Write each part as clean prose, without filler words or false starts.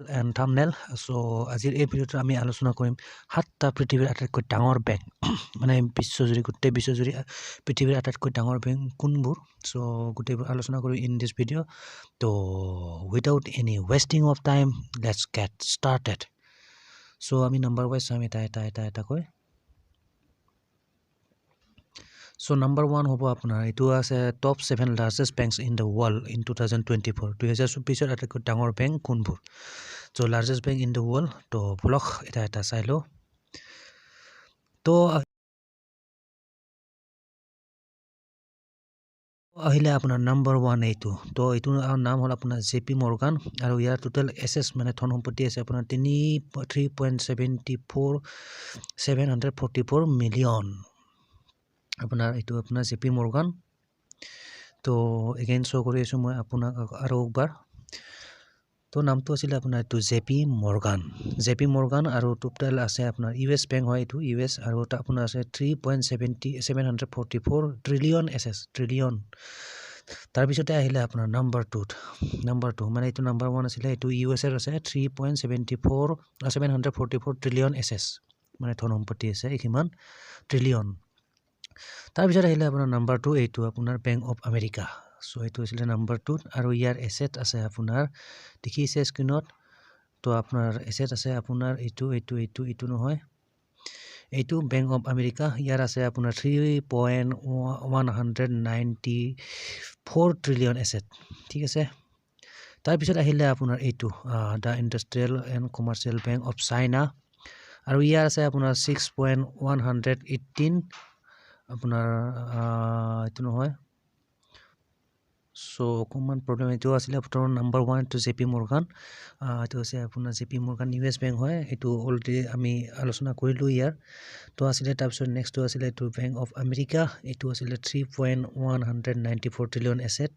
and thumbnail. So আজিৰ এই ভিডিঅ'টো আমি আলোচনা কৰিম 7টা পৃথিৱীৰ আটাইতকৈ ডাঙৰ বেংক মানে বিশ্বজুৰি গোটেই বিশ্বজুৰি পৃথিৱীৰ আটাইতকৈ ডাঙৰ বেংক কোনবোৰ সো গোটেইবোৰ আলোচনা কৰিম ইন দিস ভিডিঅ' তো without any wasting of time let's get started so আমি নাম্বাৰ ওয়াইজ চাম এটা কৈ So number 1 hobo apnar etu ase top 7 largest banks in the world in 2024 2024 atakoi dangor bank kunbur so largest bank in the world to blog eta sailo to ahile apnar number 1 etu to etu naam hol apnar JP Morgan aru yar total assets mane thon sampoti ase apnar 744 million আপোনাৰ এটো আপোনাৰ JP Morgan তো again শো কৰি আছো মই আপোনাক আৰু একবাৰ তো নামটো আছিল আপোনাৰ এটো জেপি মৰ্গান আৰু টোটাল আছে আপোনাৰ ইউএছ বেংক হয় এটো ইউএছ আৰু এটা আপোনাৰ আছে 3.744 ট্ৰিলিয়ন এসএস ট্ৰিলিয়ন তাৰ পিছতে আহিলে আপোনাৰ নাম্বাৰ 2 মানে এটো নাম্বাৰ 1 আছিল এটো ইউএছ এৰ আছে 744 ট্ৰিলিয়ন এসএস মানে ধন সম্পত্তি আছে কিমান ট্ৰিলিয়ন তাৰ পিছত আহিলে আপোনাৰ নাম্বাৰ 2 এইটো আপোনাৰ বেংক অফ আমেৰিকা সো এইটো আছিল নাম্বাৰ 2 আৰু ইয়াৰ এসেট আছে আপোনাৰ দেখিছে স্ক্ৰিনত তো আপোনাৰ এসেট আছে আপোনাৰ এইটো নহয় এইটো বেংক অফ আমেৰিকা ইয়াৰ আছে আপোনাৰ 3.194 ট্ৰিলিয়ন এসেট ঠিক আছে তাৰ পিছত আহিলে আপোনাৰ এইটো the industrial and commercial bank of China আৰু ইয়াৰ আছে আপোনাৰ 6.118 আপোনাৰ এটো নহয় সো কমন প্ৰবলেম এটো আছিল আপোনাৰ নাম্বাৰ 1 টু জেপি মৰ্গান এটো আছে আপোনাৰ জেপি মৰ্গান ইউএছ বেংক হয় এটো অলৰেডি আমি আলোচনা কৰিলো ইয়াৰ তো আছিল তাৰপিছত নেক্সট তো আছিল এটো বেংক অফ আমেৰিকা এটো আছিল 3.194 ট্ৰিলিয়ন এসেট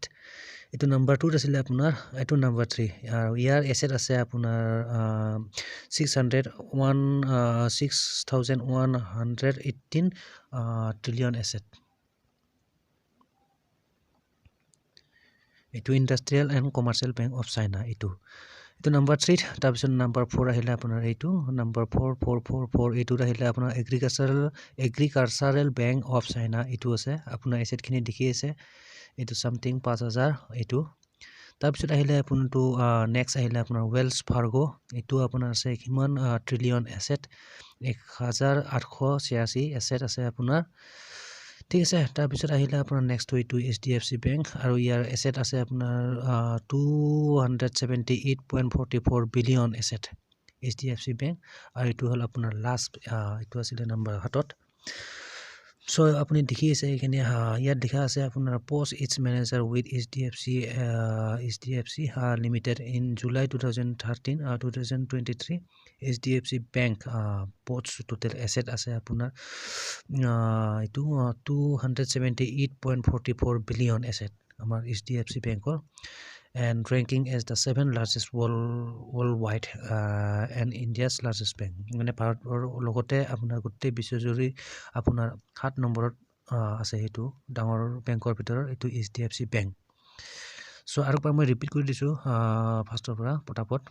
এটো নাম্বাৰ 2 আছিল আপোনাৰ এটো নাম্বাৰ 3 আৰু ইয়াৰ এসেট আছে আপোনাৰ 6118 ট্ৰিলিয়ন এসেট এটো industrial and commercial bank of China এটো নাম্বাৰ 3 তাৰপিছত নাম্বাৰ 4 আহিলে আপোনাৰ এইটো নাম্বাৰ 4 এইটো আহিলে আপোনাৰ এগ্ৰিকালচাৰেল বেংক অফ চাইনা এটো আছে আপোনাৰ এসেট খিনি দেখি আছে এটো সামথিং 5000 এটো তাৰপিছত আহিলে আপোনাটো নেক্সট আহিলে আপোনাৰ ওয়েলছ ফাৰ্গো এটো আপোনাৰ আছে কিমান ট্ৰিলিয়ন এসেট 1886 এসেট আছে আপোনাৰ ঠিক আছে তাৰপিছত আহিলে আপোনাৰ নেক্সট এইটো এইচডিএফসি বেংক আৰু ইয়াৰ এসেট আছে আপোনাৰ 278.44 বিলিয়ন এসেট এইচডিএফসি বেংক আৰু এটো হল আপোনাৰ লাষ্ট এটো আছিল নাম্বাৰ 7 সো আপুনি দেখি আছে এখানে ইয়াত দেখা আছে আপোনাৰ post it's manager with HDFC limited in July 2023 HDFC bank post total asset আছে আপোনাৰ এটো 278.44 বিলিয়ন এসেট আমাৰ এইচডিএফসি বেংকৰ and ranking as the 7th largest worldwide and India's largest bank মানে ভাৰতৰ লগতে আপোনাৰ গোটেই বিশ্বজুৰি আপোনাৰ 7 নম্বৰত আছে এটো ডাঙৰ বেংকৰ ভিতৰত এটো এইচডিএফসি বেংক সো আৰু একবাৰ মই ৰিপিট কৰি দিছো ফাৰ্ষ্টৰ পৰা পটাপট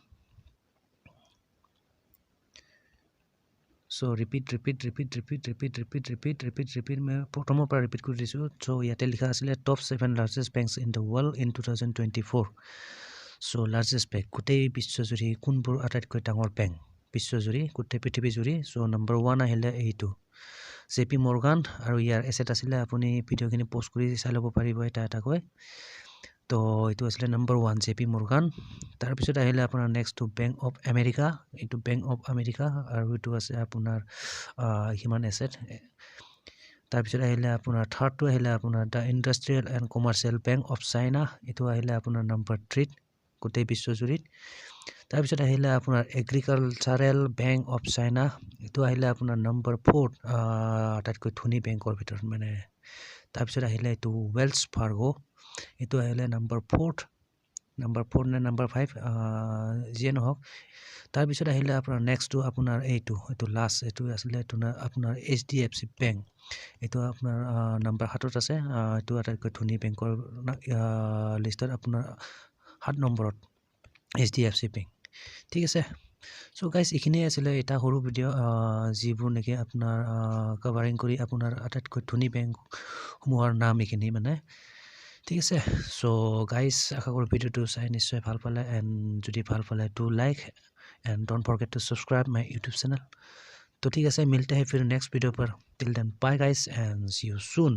So repeat मैं प्रथমৰ পৰা ৰিপিট কৰি দিছো সো ইয়াতে লিখা আছিল top 7 largest banks in the world in 2024 so largest bank গোটেই বিশ্বজুৰি কোনবোৰ আটাইতকৈ ডাঙৰ বেংক বিশ্বজুৰি গোটেই পৃথিৱীজুৰি সো নাম্বাৰ 1 আহিলে এইটো জেপি মৰ্গান আৰু ইয়াৰ এসেট আছিল আপুনি ভিডিওখিনি পোষ্ট কৰি চাই লব পাৰিব এটা কৈ তো এটো আছিল নাম্বাৰ 1 জেপি মৰ্গান তাৰ পিছত আহিলে আপোনাৰ next to bank of America এটো বেংক অফ আমেৰিকা আৰু এটো আছে আপোনাৰ হিউম্যান এসেট তাৰ পিছত আহিলে আপোনাৰ থাৰ্ড টু আহিলে আপোনাৰ the industrial and commercial bank of China এটো আহিলে আপোনাৰ নাম্বাৰ 3 গোটেই বিশ্বজুৰিত তাৰ পিছত আহিলে আপোনাৰ এগ্ৰিকালচাৰেল বেংক অফ চাইনা এটো আহিলে আপোনাৰ নাম্বাৰ 4 আটাইতকৈ ধনী বেংকৰ ভিতৰত মানে তাৰ পিছত আহিলে এটো ওয়েলছ ফাৰ্গো এটো আহিলে নাম্বাৰ 4 নে নাম্বাৰ 5 জিয়ে নহওক তাৰ পিছত আহিলে আপোনাৰ নেক্সট টু আপোনাৰ এইটো লাষ্ট এটো আছিল এটো আপোনাৰ এইচডিএফসি বেংক এটো আপোনাৰ নাম্বাৰ 7ত আছে এটো আটাইতকৈ ধনী বেংকৰ লিষ্টত আপোনাৰ 7 নম্বৰত এইচডিএফসি বেংক ঠিক আছে সো গাইজ এইখিনিয়ে আছিলে এটা সৰু ভিডিঅ' যিবোৰ নেকি আপোনাৰ কভাৰিং কৰি আপোনাৰ আটাইতকৈ ধনী বেংকসমূহৰ নাম এইখিনি মানে ঠিক আছে সো গাইজ আশা কৰোঁ ভিডিঅ'টো চাই নিশ্চয় ভাল পালে এণ্ড যদি ভাল পালে to like and don't forget to subscribe my YouTube channel তো ঠিক আছে মিলতে हैं फिर नेक्स्ट वीडियो पर till then bye guys and see you soon